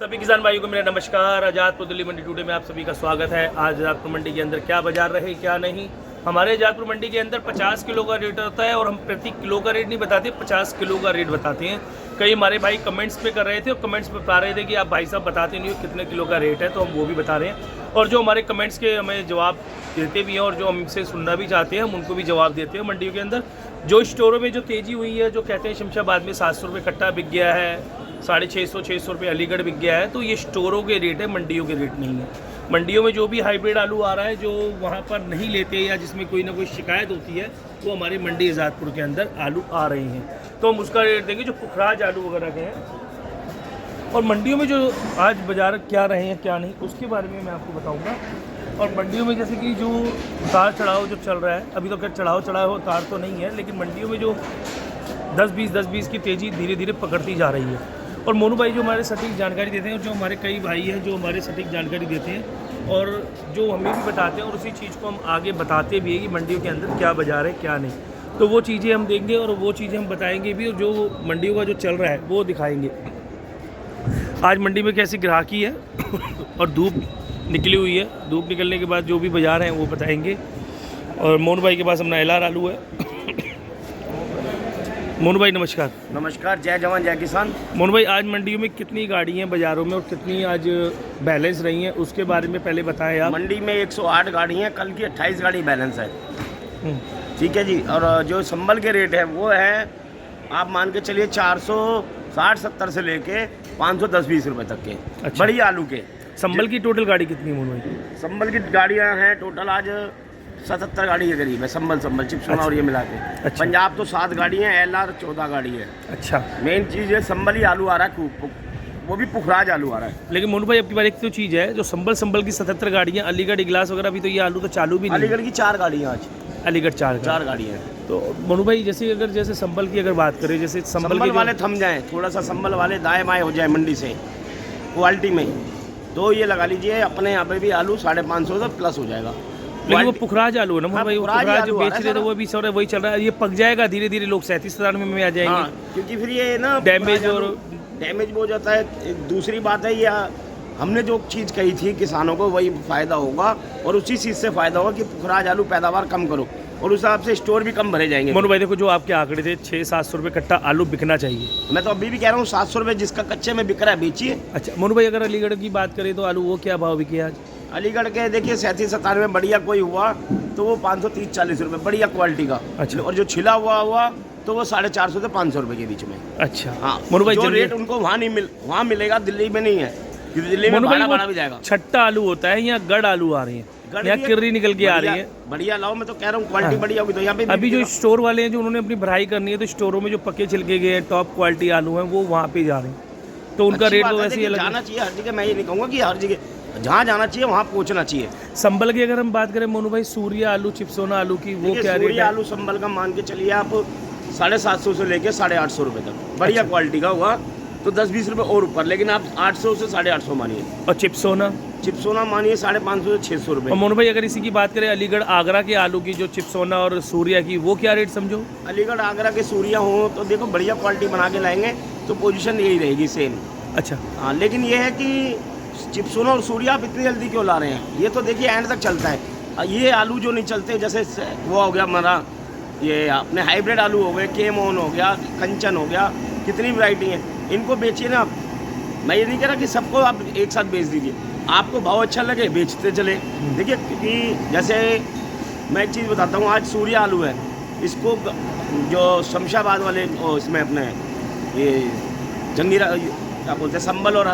सभी किसान भाइयों को मेरा नमस्कार। आज़ादपुर दिल्ली मंडी टुडे में आप सभी का स्वागत है। आज आज़ादपुर मंडी के अंदर क्या बाजार रहे क्या नहीं। हमारे आज़ादपुर मंडी के अंदर 50 किलो का रेट होता है और हम प्रति किलो का रेट नहीं बताते, 50 किलो का रेट बताते हैं। कई हमारे भाई कमेंट्स पे कर रहे थे और कमेंट्स पे बता रहे थे कि आप भाई साहब बताते नहीं हो कितने किलो का रेट है, तो हम वो भी बता रहे हैं। और जो हमारे कमेंट्स के हमें जवाब देते भी हैं और जो हमसे सुनना भी चाहते हैं हम उनको भी जवाब देते हैं। मंडियों के अंदर जो स्टोरों में जो तेज़ी हुई है, जो कहते हैं शमशाबाद में 700 रुपये कट्टा बिक गया है, 650 रुपये अलीगढ़ बिक गया है, तो ये स्टोरों के रेट है, मंडियों के रेट नहीं है। मंडियों में जो भी हाइब्रिड आलू आ रहा है, जो वहाँ पर नहीं लेते या जिसमें कोई ना कोई शिकायत होती है, वो हमारी मंडी आज़ादपुर के अंदर आलू आ रहे हैं, तो हम उसका रेट देंगे। जो पुखराज आलू वगैरह के हैं और मंडियों में जो आज बाजार क्या रहे हैं क्या नहीं, उसके बारे में मैं आपको बताऊँगा। और मंडियों में जैसे कि जो उतार चढ़ाव जो चल रहा है, अभी तो खैर चढ़ाव उतार तो नहीं है, लेकिन मंडियों में जो 10-20 की तेज़ी धीरे धीरे पकड़ती जा रही है। और मोनू भाई जो हमारे सटीक जानकारी देते हैं और जो हमारे कई भाई हैं जो हमारे सटीक जानकारी देते हैं और जो हमें भी बताते हैं और उसी चीज़ को हम आगे बताते भी हैं कि मंडियों के अंदर क्या बाजार है क्या नहीं, तो वो चीज़ें हम देंगे और वो चीज़ें हम बताएंगे भी, और जो मंडियों का जो चल रहा है वो दिखाएंगे। आज मंडी में कैसी ग्राहकी है और धूप निकली हुई है, धूप निकलने के बाद जो भी बाज़ार हैं वो बताएंगे। और मोनू भाई के पास अपना एलआर आलू है। मोनू भाई नमस्कार। नमस्कार, जय जवान जय किसान। मोनू भाई आज मंडियों में कितनी गाड़ी हैं बाज़ारों में और कितनी आज बैलेंस रही हैं, उसके बारे में पहले बताएं आप। मंडी में 108 गाड़ी हैं, कल की 28 गाड़ी बैलेंस है। ठीक है जी। और जो संबल के रेट है वो है, आप मान के चलिए 460-70 से लेके 510-20 रुपये तक के। अच्छा। बड़ी आलू के। संबल की टोटल गाड़ी कितनी है मोनू भाई? संबल की गाड़ियाँ हैं टोटल आज 77 गाड़ी के करीब है, संबल चिपसोना। अच्छा। और ये मिला के। अच्छा। पंजाब तो 7 गाड़ी हैं, एलआर 14 गाड़ी है। अच्छा। मेन चीज़ है संबल ही आलू आ रहा है, वो भी पुखराज आलू आ रहा है। लेकिन मोनू भाई अब की बार एक तो चीज़ है, जो संबल की 77 गाड़ियाँ, अलीगढ़ इगलास वगैरह भी तो ये आलू तो चालू भी नहीं। अलीगढ़ की 4 गाड़ियाँ आज। अलीगढ़ 4 गाड़ी हैं। तो मोनू भाई जैसे संबल की अगर बात करें, जैसे संबल वाले थम जाएं, थोड़ा सा संबल वाले दाएं बाएं हो जाए मंडी से क्वालिटी में, तो ये लगा लीजिए अपने यहाँ पे भी आलू 550 से प्लस हो जाएगा। लेकिन वो पुखराज आलू है ना भाई, पुखराज बेच रहे थे वो भी सर वही चल रहा है। ये पक जाएगा धीरे धीरे, लोग 37-97 में आ जाएंगे। हाँ, क्योंकि फिर ये ना डैमेज हो जाता है। दूसरी बात है, ये हमने जो चीज़ कही थी किसानों को वही फ़ायदा होगा और उसी चीज़ से फ़ायदा होगा कि पुखराज आलू पैदावार कम करो और उस हिसाब से स्टोर भी कम भरे जाएंगे। मोनू भाई देखो, जो आपके आंकड़े थे 600-700 रुपये कट्टा आलू बिकना चाहिए, मैं तो अभी भी कह रहा हूँ 700 रुपये जिसका कच्चे में बिक रहा है बेचिए। अच्छा मोनू भाई, अगर अलीगढ़ की बात करें तो आलू वो क्या भाव बिके आज? अलीगढ़ के देखिए 37-97 बढ़िया कोई हुआ तो वो 530-40 रुपये बढ़िया क्वालिटी का। अच्छा। और जो छिला हुआ तो वो 450 से 500 रुपये के बीच में। अच्छा। हाँ, मोनू भाई जो रेट उनको वहाँ मिलेगा दिल्ली में नहीं है, क्योंकि दिल्ली में भाड़ा भी जाएगा। छट्टा आलू होता है या गढ़ आलू आ रही है, यहाँ किर्री निकल के आ रही है। बढ़िया लाओ, मैं तो कह रहा हूँ क्वालिटी बढ़िया होगी तो यहाँ पे। अभी जो स्टोर वाले हैं जो उन्होंने अपनी भराई करनी है, तो स्टोरों में जो पके छिलके गए हैं टॉप क्वालिटी आलू हैं वो वहाँ पे जा रहे हैं, तो उनका रेट तो वैसे ही अलग जाना चाहिए हर जगह। मैं ये नहीं कहूँगा कि हर जगह, जहाँ जाना चाहिए वहाँ पहुँचना चाहिए। संबल की अगर हम बात करें मोनू भाई, सूर्या आलू चिपसोना आलू की वो क्या रेट है? आलू संबल का मान के चलिए आप 750 से लेके 850 रुपये तक बढ़िया क्वालिटी का हुआ तो 10-20 रुपये और ऊपर, लेकिन आप 800 से 850 मानिए। और चिपसोना मानिए 550 से 600 रुपये। और मोनू भाई अगर इसी की बात करें अलीगढ़ आगरा के आलू की, जो चिपसोना और सूर्या की, वो क्या रेट समझो? अलीगढ़ आगरा के सूर्या हो तो देखो बढ़िया क्वालिटी बना के लाएंगे तो पोजीशन यही रहेगी सेम। अच्छा। हाँ, लेकिन ये है कि चिपसोना और सूर्या आप इतनी जल्दी क्यों ला रहे हैं? ये तो देखिए एंड तक चलता है। ये आलू जो नहीं चलते, जैसे वो हो गया हमारा ये अपने हाइब्रिड आलू हो गए, केमोन हो गया, कंचन हो गया, कितनी वैरायटी है, इनको बेचिए ना आप। मैं ये नहीं कह रहा कि सबको आप एक साथ बेच दीजिए, आपको भाव अच्छा लगे बेचते चले। देखिए, क्योंकि जैसे मैं एक चीज़ बताता हूँ, आज सूर्या आलू है, इसको जो शमशाबाद वाले इसमें अपने ये जंगीरा क्या बोलते हैं, संबल और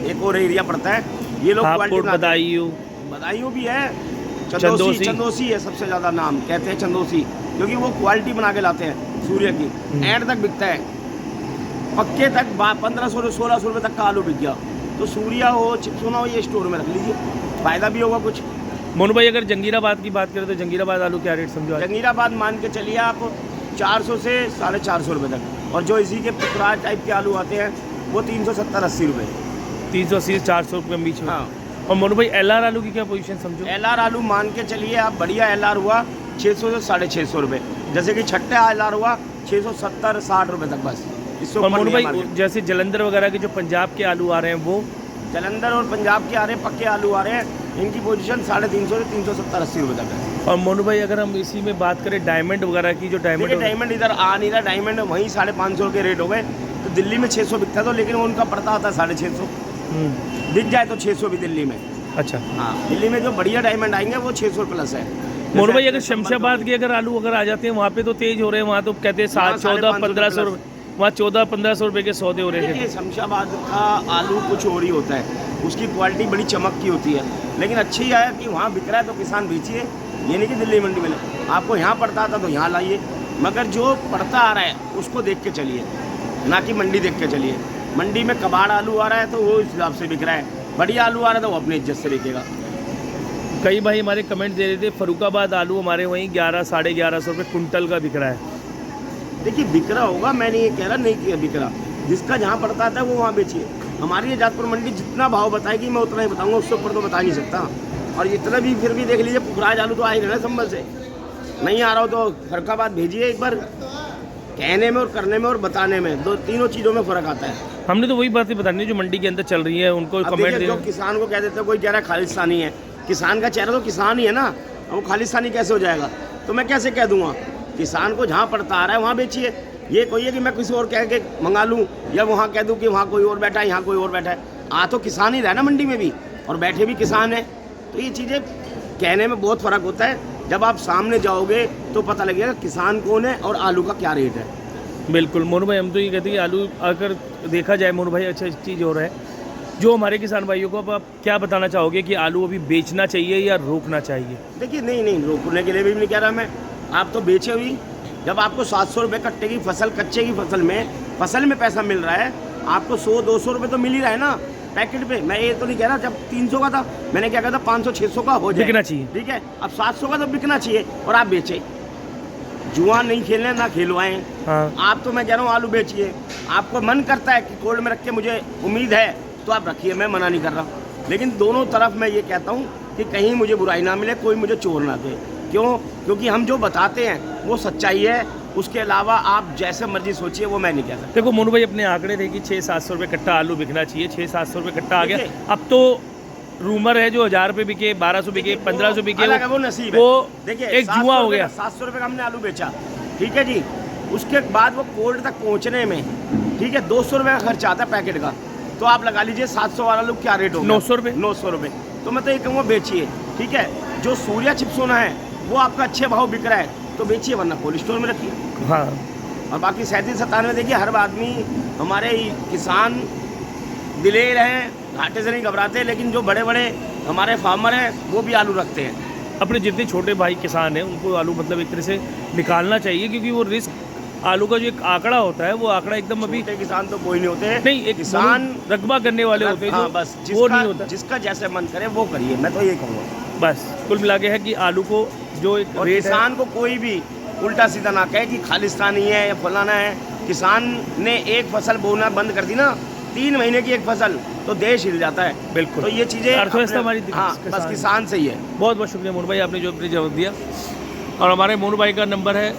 एक और एरिया पड़ता है, ये लोग बदायूं भी है, चंदोसी है सबसे ज़्यादा नाम कहते हैं चंदोसी, क्योंकि वो क्वालिटी बना के लाते हैं सूर्य की। एंड तक बिकता है, पक्के तक 1500-1600 रुपये तक का आलू बिक गया। तो सूर्या हो चिपसोना हो ये स्टोर में रख लीजिए, फ़ायदा भी होगा कुछ। मोनू भाई अगर जंगीराबाद की बात करें तो जंगीराबाद आलू क्या रेट समझो? जंगीराबाद मान के चलिए आप 400 से 450 रुपये तक, और जो इसी के पुखराज टाइप के आलू आते हैं वो 370-80 रुपये, 380-400 रुपये बीच में। हाँ। और मोनू भाई एलआर आलू की क्या पोजीशन समझो? एलआर आलू मान के चलिए आप बढ़िया एलआर हुआ 600 से 650 रुपये, जैसे कि छठा एलआर हुआ 670-60 रुपये तक बस। इससे और ऊपर मोनू नहीं है भाई market। जैसे जलंधर वगैरह के जो पंजाब के आलू आ रहे हैं वो जलंधर और पंजाब के आ रहे हैं, पक्के आलू आ रहे हैं, इनकी पोजीशन 350 से 370-80 रुपये तक है। और मोनू भाई अगर हम इसी में बात करें डायमंड वगैरह की, जो देखिए डायमंड डायमंड इधर आ नहीं रहा, डायमंड वहीं 550 के रेट हो गए। तो दिल्ली में 600 बिकता था, लेकिन उनका पड़ता था 650। बिक जाए तो 600 भी दिल्ली में। अच्छा हाँ, दिल्ली में जो बढ़िया डायमंड आएंगे वो 600 प्लस है। मोनू भाई अगर शमशाबाद के अगर आलू अगर आ जाते हैं वहाँ पे तो तेज हो रहे हैं, वहाँ तो कहते हैं 7, 14, 1500 रुपये, वहाँ 14-1500 रुपये के सौदे हो रहे देखिए थे। शमशाबाद का आलू कुछ और ही होता है, उसकी क्वालिटी बड़ी चमक की होती है, लेकिन अच्छी है कि वहाँ बिक रहा है तो किसान बेचिए, ये नहीं कि दिल्ली मंडी में आपको यहाँ पड़ता था तो यहाँ लाइए, मगर जो पड़ता आ रहा है उसको देख के चलिए, ना कि मंडी देख के चलिए। मंडी में कबाड़ आलू आ रहा है तो वो इस हिसाब से बिक रहा है, बढ़िया आलू आ रहा है तो वो अपनी इज्जत से बिकेगा। कई भाई हमारे कमेंट दे रहे थे फरुखाबाद आलू हमारे वहीं 11-11.5 रुपये कुंटल का बिक रहा है। देखिए बिक रहा होगा, मैं नहीं ये कह रहा नहीं कि बिक रहा, जिसका जहाँ पड़ता था वो वहाँ बेचिए। हमारी ये जाजपुर मंडी जितना भाव बताएगी मैं उतना ही बताऊँगा, उससे ऊपर तो बता नहीं सकता। और इतना भी फिर भी देख लीजिए, पुखराज आलू तो आएगा ना संभल से, नहीं आ रहा हो तो फरुखाबाद भेजिए एक बार। कहने में और करने में और बताने में तीनों चीज़ों में फ़र्क आता है। हमने तो वही बातें बतानी है जो मंडी के अंदर चल रही है, उनको अब कमेंट देखिए, जो किसान को कह देते हैं कोई कह रहा है खालिस्तानी है, किसान का चेहरा तो किसान ही है ना, वो खालिस्तानी कैसे हो जाएगा? तो मैं कैसे कह दूंगा? किसान को जहाँ पड़ता आ रहा है वहाँ बेचिए। ये कोई है कि मैं किसी और कह के मंगा लूँ या वहाँ कह दूँ कि वहाँ कोई और बैठा है, यहाँ कोई और बैठा है। आ तो किसान ही रहा ना मंडी में भी, और बैठे भी किसान है। तो ये चीज़ें कहने में बहुत फ़र्क होता है, जब आप सामने जाओगे तो पता लगेगा किसान कौन है और आलू का क्या रेट है। बिल्कुल मोनू भाई, हम तो ये कहते हैं कि आलू अगर देखा जाए मोनू भाई अच्छा चीज़ हो रहा है। जो हमारे किसान भाइयों को अब आप क्या बताना चाहोगे कि आलू अभी बेचना चाहिए या रोकना चाहिए? देखिए नहीं रोकने के लिए भी नहीं कह रहा मैं, आप तो बेचे हुई। जब आपको 700 रुपये कट्टे की फसल, कच्चे की फसल में पैसा मिल रहा है, आपको 100-200 रुपये तो मिल ही रहा है ना पैकेट पे। मैं ये तो नहीं कह रहा जब 300 का था मैंने क्या कहा था 500-600 का हो जाए, बिकना चाहिए। ठीक है, अब 700 का तो बिकना चाहिए और आप बेचे। जुआ नहीं खेलने ना खिलवाएं। हाँ आप तो मैं कह रहा हूँ आलू बेचिए। आपको मन करता है कि कोल्ड में रख के मुझे उम्मीद है तो आप रखिए, मैं मना नहीं कर रहा, लेकिन दोनों तरफ मैं ये कहता हूँ कि कहीं मुझे बुराई ना मिले, कोई मुझे चोर ना दे। क्यों? क्योंकि हम जो बताते हैं वो सच्चाई है, उसके अलावा आप जैसे मर्जी सोचिए वो मैं नहीं कह सकता। देखो मोनू भाई अपने आंकड़े थे कि 600-700 रुपये कट्टा आलू बिकना चाहिए, 600-700 रुपये कट्टा आ गया। देखिए, अब तो रूमर है जो 1000 रुपये बिके, 1200 बिके, 1500 बिके, अलग है, वो नसीब वो है। देखिए एक जुआ हो गया। 700 रुपये का हमने आलू बेचा, ठीक है जी, उसके बाद वो कोल्ड तक पहुँचने में, ठीक है, 200 रुपये का खर्चा आता है पैकेट का। तो आप लगा लीजिए 700 वाला आलू क्या रेट होगा? 900 रुपये। 900 रुपये। तो मैं तो ये कहूँगा बेचिए, ठीक है। जो सूर्या चिप्स होना है वो आपका अच्छे भाव बिक रहा है तो बेचिए, वरना कोल्ड स्टोर में रखिए। हाँ और बाकी 37-97 देखिए, हर आदमी, हमारे किसान दिलेर हैं, घाटे से नहीं घबराते, लेकिन जो बड़े बड़े हमारे फार्मर हैं वो भी आलू रखते हैं। अपने जितने छोटे भाई किसान हैं उनको आलू मतलब एक तरह से निकालना चाहिए, क्योंकि वो रिस्क आलू का जो एक आंकड़ा होता है वो आंकड़ा एकदम अभी छोटे किसान तो कोई नहीं होते, नहीं, एक किसान रकबा करने वाले होते हैं, हाँ, जो बस वो नहीं होता। जिसका जैसे मन करे वो करिए, मैं तो ये कहूँगा। बस कुल मिला के है कि आलू को जो एक और रेट है, किसान को कोई भी उल्टा सीधा ना कहे कि खालिस्तानी है या फलाना है। किसान ने एक फसल बोना बंद कर दी ना, 3 महीने की एक फसल, तो देश हिल जाता है। बिल्कुल। तो ये चीज़ें अर्थव्यवस्था अपने- हमारी हाँ, बस किसान से ही है। बहुत बहुत शुक्रिया मोनू भाई, आपने जो अपने जवाब दिया। और हमारे मोनू भाई का नंबर है,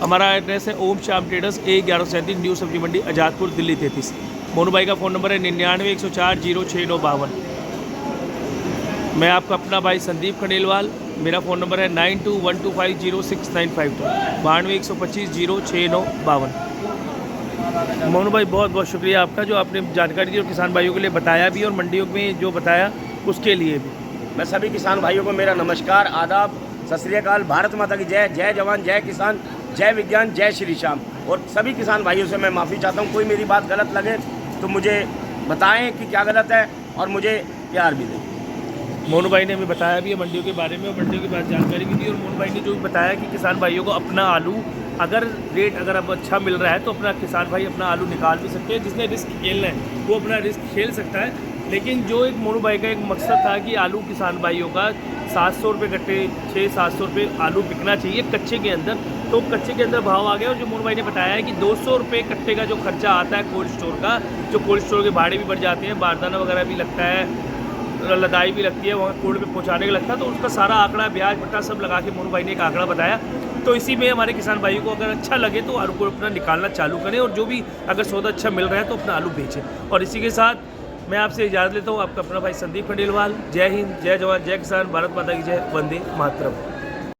हमारा एड्रेस है ओम श्याम ट्रेडर्स, A1137 न्यू सब्जी मंडी आजादपुर दिल्ली 33। मोनू भाई का फ़ोन नंबर है 99-104-0692। मैं आपका अपना भाई संदीप खंडेलवाल, मेरा फ़ोन नंबर है 9212506952, 92-125-0692। मोनू भाई बहुत बहुत शुक्रिया आपका, जो आपने जानकारी दी और किसान भाइयों के लिए बताया भी और मंडियों में जो बताया उसके लिए भी। मैं सभी किसान भाइयों को मेरा नमस्कार, आदाब, सत श्री अकाल, भारत माता की जय। जय जवान, जय किसान, जय विज्ञान, जय श्री श्याम। और सभी किसान भाइयों से मैं माफ़ी चाहता हूँ, कोई मेरी बात गलत लगे तो मुझे बताएं कि क्या गलत है और मुझे प्यार भी दें। मोनू भाई ने हमें बताया भी है मंडियों के बारे में और मंडियों के बारे में जानकारी भी दी, और मोनू भाई ने जो भी बताया कि किसान भाइयों को अपना आलू अगर रेट अगर अब अच्छा मिल रहा है तो अपना किसान भाई अपना आलू निकाल भी सकते हैं। जिसने रिस्क खेलना है वो अपना रिस्क खेल सकता है, लेकिन जो एक मोनू भाई का एक मकसद था कि आलू किसान भाइयों का 700 रुपये कट्टे, 600-700 रुपये आलू बिकना चाहिए कच्चे के अंदर, तो कच्चे के अंदर भाव आ गया। और जो मोनू भाई ने बताया है कि 200 रुपये कट्टे का जो खर्चा आता है कोल्ड स्टोर का, जो कोल्ड स्टोर के भाड़े भी बढ़ जाते हैं, बारदाना वगैरह भी लगता है, लदाई भी लगती है, वहाँ कोल्ड पे पहुँचाने का लगता है, तो उसका सारा आंकड़ा, ब्याज बट्टा सब लगा के मोनू भाई ने एक आंकड़ा बताया। तो इसी में हमारे किसान भाइयों को अगर अच्छा लगे तो आलू को अपना निकालना चालू करें, और जो भी अगर सौदा अच्छा मिल रहा है तो अपना आलू बेचें। और इसी के साथ मैं आपसे इजाज़त लेता हूँ, आपका अपना भाई संदीप खंडेलवाल। जय हिंद, जय जवान, जय किसान, भारत माता की जय, वंदे मातरम।